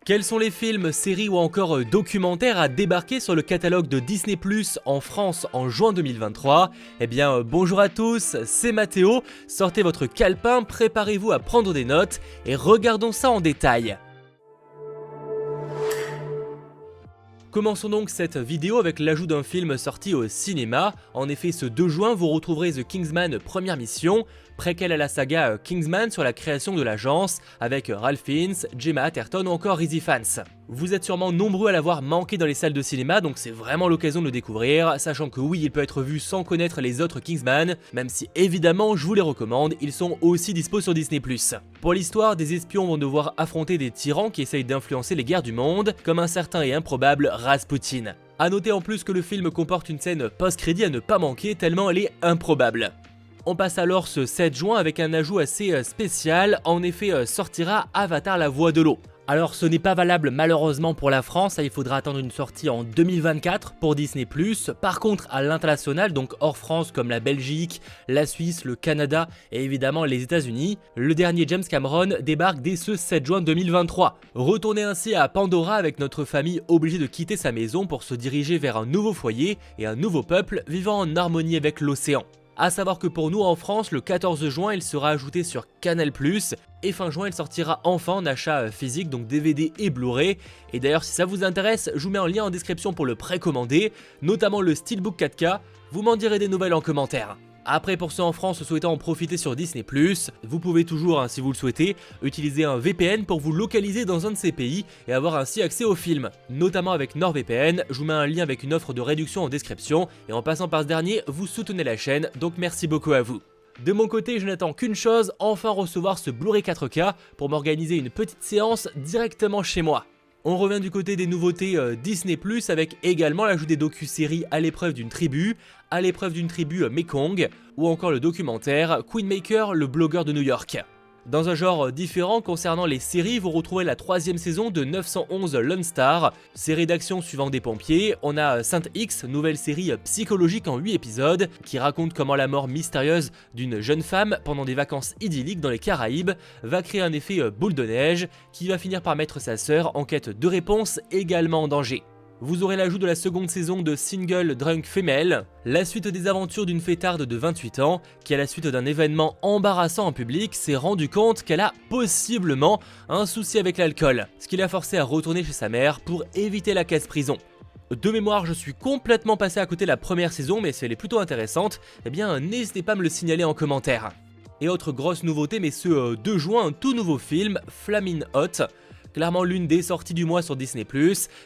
Quels sont les films, séries ou encore documentaires à débarquer sur le catalogue de Disney+ en France en juin 2023 ? Eh bien, bonjour à tous, c'est Mathéo, sortez votre calepin, préparez-vous à prendre des notes et regardons ça en détail. Commençons donc cette vidéo avec l'ajout d'un film sorti au cinéma. En effet, ce 2 juin, vous retrouverez The Kingsman Première Mission, préquel à la saga Kingsman sur la création de l'agence, avec Ralph Fiennes, Gemma Arterton ou encore Rizzy Fans. Vous êtes sûrement nombreux à l'avoir manqué dans les salles de cinéma, donc c'est vraiment l'occasion de le découvrir, sachant que oui, il peut être vu sans connaître les autres Kingsman, même si évidemment je vous les recommande, ils sont aussi dispo sur Disney+. Pour l'histoire, des espions vont devoir affronter des tyrans qui essayent d'influencer les guerres du monde, comme un certain et improbable Rasputin. A noter en plus que le film comporte une scène post-crédit à ne pas manquer tellement elle est improbable. On passe alors ce 7 juin avec un ajout assez spécial, en effet sortira Avatar la voix de l'eau. Alors ce n'est pas valable malheureusement pour la France, il faudra attendre une sortie en 2024 pour Disney+. Par contre à l'international, donc hors France comme la Belgique, la Suisse, le Canada et évidemment les États-Unis, le dernier James Cameron débarque dès ce 7 juin 2023. Retournez ainsi à Pandora avec notre famille obligée de quitter sa maison pour se diriger vers un nouveau foyer et un nouveau peuple vivant en harmonie avec l'océan. A savoir que pour nous en France, le 14 juin, il sera ajouté sur Canal+, et fin juin, il sortira enfin en achat physique, donc DVD et Blu-ray. Et d'ailleurs, si ça vous intéresse, je vous mets un lien en description pour le précommander, notamment le Steelbook 4K, vous m'en direz des nouvelles en commentaire. Après, pour ceux en France souhaitant en profiter sur Disney+, vous pouvez toujours, si vous le souhaitez, utiliser un VPN pour vous localiser dans un de ces pays et avoir ainsi accès au film, notamment avec NordVPN. Je vous mets un lien avec une offre de réduction en description et en passant par ce dernier, vous soutenez la chaîne, donc merci beaucoup à vous. De mon côté, je n'attends qu'une chose, enfin recevoir ce Blu-ray 4K pour m'organiser une petite séance directement chez moi. On revient du côté des nouveautés Disney+, avec également l'ajout des docu-séries à l'épreuve d'une tribu Mekong, ou encore le documentaire Queenmaker, le blogueur de New York. Dans un genre différent concernant les séries, vous retrouvez la 3e saison de 911 Lone Star, série d'action suivant des pompiers. On a Saint X, nouvelle série psychologique en 8 épisodes, qui raconte comment la mort mystérieuse d'une jeune femme pendant des vacances idylliques dans les Caraïbes va créer un effet boule de neige qui va finir par mettre sa sœur en quête de réponses également en danger. Vous aurez l'ajout de la seconde saison de Single Drunk Female, la suite des aventures d'une fêtarde de 28 ans qui, à la suite d'un événement embarrassant en public, s'est rendu compte qu'elle a possiblement un souci avec l'alcool, ce qui l'a forcé à retourner chez sa mère pour éviter la casse-prison. De mémoire, je suis complètement passé à côté de la première saison, mais si elle est plutôt intéressante, eh bien n'hésitez pas à me le signaler en commentaire. Et autre grosse nouveauté, mais ce 2 juin, un tout nouveau film, Flamin' Hot. Clairement l'une des sorties du mois sur Disney+,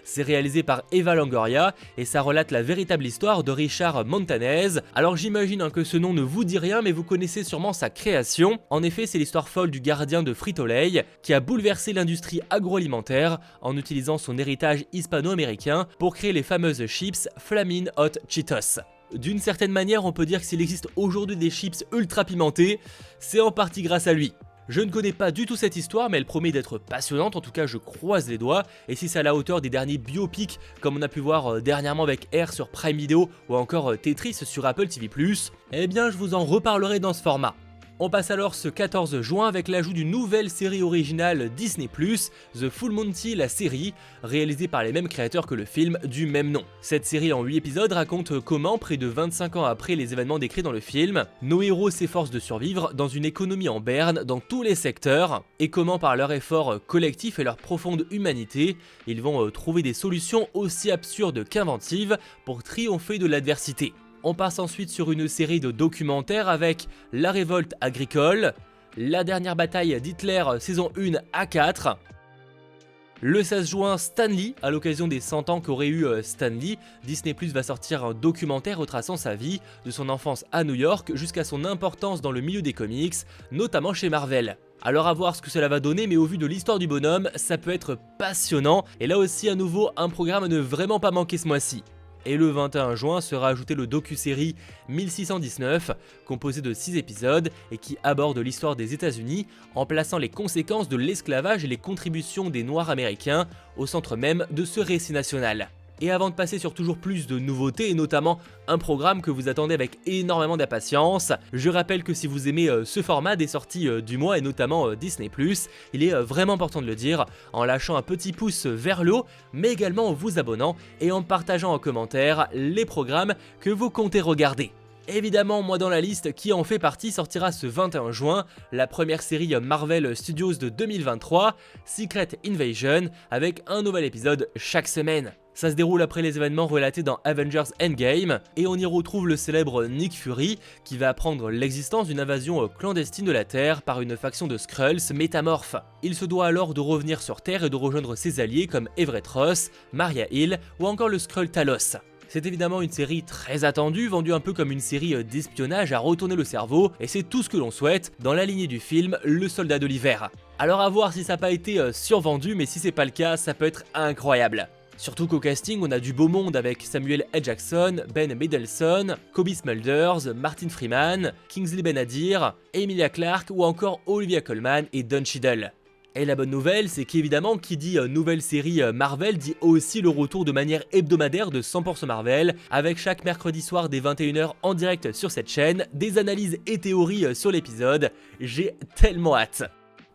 c'est réalisé par Eva Longoria et ça relate la véritable histoire de Richard Montanez. Alors j'imagine que ce nom ne vous dit rien mais vous connaissez sûrement sa création. En effet c'est l'histoire folle du gardien de Frito-Lay qui a bouleversé l'industrie agroalimentaire en utilisant son héritage hispano-américain pour créer les fameuses chips Flamin' Hot Cheetos. D'une certaine manière on peut dire que s'il existe aujourd'hui des chips ultra pimentées, c'est en partie grâce à lui. Je ne connais pas du tout cette histoire mais elle promet d'être passionnante, en tout cas je croise les doigts, et si c'est à la hauteur des derniers biopics comme on a pu voir dernièrement avec R sur Prime Video ou encore Tetris sur Apple TV+, eh bien je vous en reparlerai dans ce format. On passe alors ce 14 juin avec l'ajout d'une nouvelle série originale Disney+, The Full Monty, la série, réalisée par les mêmes créateurs que le film du même nom. Cette série en 8 épisodes raconte comment, près de 25 ans après les événements décrits dans le film, nos héros s'efforcent de survivre dans une économie en berne dans tous les secteurs, et comment par leur effort collectif et leur profonde humanité, ils vont trouver des solutions aussi absurdes qu'inventives pour triompher de l'adversité. On passe ensuite sur une série de documentaires avec La révolte agricole, La dernière bataille d'Hitler saison 1 à 4. Le 16 juin, Stan Lee, à l'occasion des 100 ans qu'aurait eu Stan Lee, Disney+ va sortir un documentaire retraçant sa vie, de son enfance à New York jusqu'à son importance dans le milieu des comics, notamment chez Marvel. Alors à voir ce que cela va donner, mais au vu de l'histoire du bonhomme, ça peut être passionnant, et là aussi à nouveau un programme à ne vraiment pas manquer ce mois-ci. Et le 21 juin sera ajouté le docu-série 1619, composé de 6 épisodes et qui aborde l'histoire des États-Unis en plaçant les conséquences de l'esclavage et les contributions des Noirs américains au centre même de ce récit national. Et avant de passer sur toujours plus de nouveautés, et notamment un programme que vous attendez avec énormément d'impatience, je rappelle que si vous aimez ce format des sorties du mois et notamment Disney+, il est vraiment important de le dire en lâchant un petit pouce vers le haut, mais également en vous abonnant et en partageant en commentaire les programmes que vous comptez regarder. Évidemment, moi dans la liste qui en fait partie sortira ce 21 juin, la première série Marvel Studios de 2023, Secret Invasion, avec un nouvel épisode chaque semaine. Ça se déroule après les événements relatés dans Avengers Endgame, et on y retrouve le célèbre Nick Fury, qui va apprendre l'existence d'une invasion clandestine de la Terre par une faction de Skrulls métamorphes. Il se doit alors de revenir sur Terre et de rejoindre ses alliés comme Everett Ross, Maria Hill ou encore le Skrull Talos. C'est évidemment une série très attendue, vendue un peu comme une série d'espionnage à retourner le cerveau, et c'est tout ce que l'on souhaite dans la lignée du film Le Soldat de l'Hiver. Alors à voir si ça n'a pas été survendu, mais si c'est pas le cas, ça peut être incroyable. Surtout qu'au casting, on a du beau monde avec Samuel L. Jackson, Ben Mendelsohn, Cobie Smulders, Martin Freeman, Kingsley Ben-Adir, Emilia Clarke ou encore Olivia Colman et Don Cheadle. Et la bonne nouvelle, c'est qu'évidemment, qui dit nouvelle série Marvel dit aussi le retour de manière hebdomadaire de 100% Marvel, avec chaque mercredi soir dès 21h en direct sur cette chaîne, des analyses et théories sur l'épisode. J'ai tellement hâte.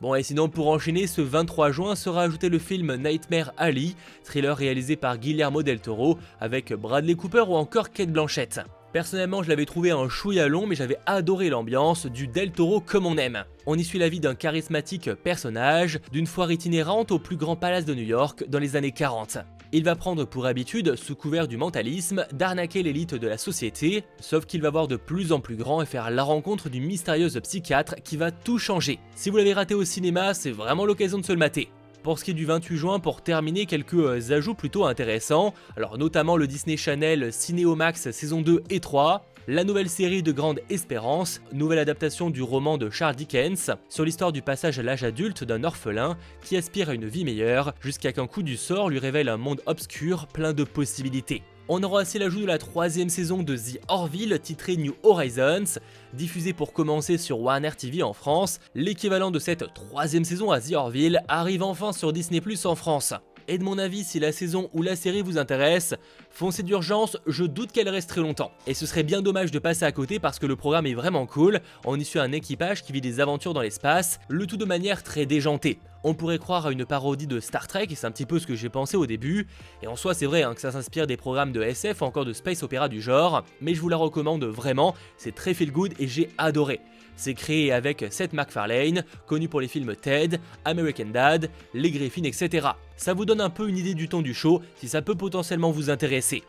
Bon, et sinon pour enchaîner, ce 23 juin sera ajouté le film Nightmare Alley, thriller réalisé par Guillermo del Toro avec Bradley Cooper ou encore Cate Blanchett. Personnellement, je l'avais trouvé un chouïa long, mais j'avais adoré l'ambiance du Del Toro comme on aime. On y suit la vie d'un charismatique personnage, d'une foire itinérante au plus grand palace de New York dans les années 40. Il va prendre pour habitude, sous couvert du mentalisme, d'arnaquer l'élite de la société, sauf qu'il va voir de plus en plus grand et faire la rencontre d'une mystérieuse psychiatre qui va tout changer. Si vous l'avez raté au cinéma, c'est vraiment l'occasion de se le mater. Pour ce qui est du 28 juin, pour terminer, quelques ajouts plutôt intéressants, alors notamment le Disney Channel Cinéomax saison 2 et 3, la nouvelle série de Grande Espérance, nouvelle adaptation du roman de Charles Dickens, sur l'histoire du passage à l'âge adulte d'un orphelin qui aspire à une vie meilleure, jusqu'à qu'un coup du sort lui révèle un monde obscur plein de possibilités. On aura aussi l'ajout de la 3e saison de The Orville titrée New Horizons, diffusée pour commencer sur Warner TV en France. L'équivalent de cette 3e saison à The Orville arrive enfin sur Disney+ en France. Et de mon avis, si la saison ou la série vous intéresse, foncez d'urgence, je doute qu'elle reste très longtemps. Et ce serait bien dommage de passer à côté parce que le programme est vraiment cool, on y suit un équipage qui vit des aventures dans l'espace, le tout de manière très déjantée. On pourrait croire à une parodie de Star Trek, et c'est un petit peu ce que j'ai pensé au début, et en soi c'est vrai que ça s'inspire des programmes de SF ou encore de space opéra du genre, mais je vous la recommande vraiment, c'est très feel good et j'ai adoré. C'est créé avec Seth MacFarlane, connu pour les films Ted, American Dad, Les Griffins, etc. Ça vous donne un peu une idée du ton du show, si ça peut potentiellement vous intéresser.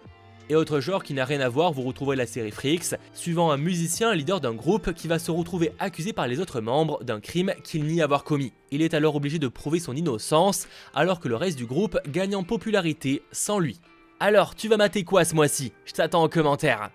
Et autre genre qui n'a rien à voir, vous retrouverez la série Freaks, suivant un musicien leader d'un groupe qui va se retrouver accusé par les autres membres d'un crime qu'il nie avoir commis. Il est alors obligé de prouver son innocence, alors que le reste du groupe gagne en popularité sans lui. Alors, tu vas mater quoi ce mois-ci? Je t'attends en commentaire.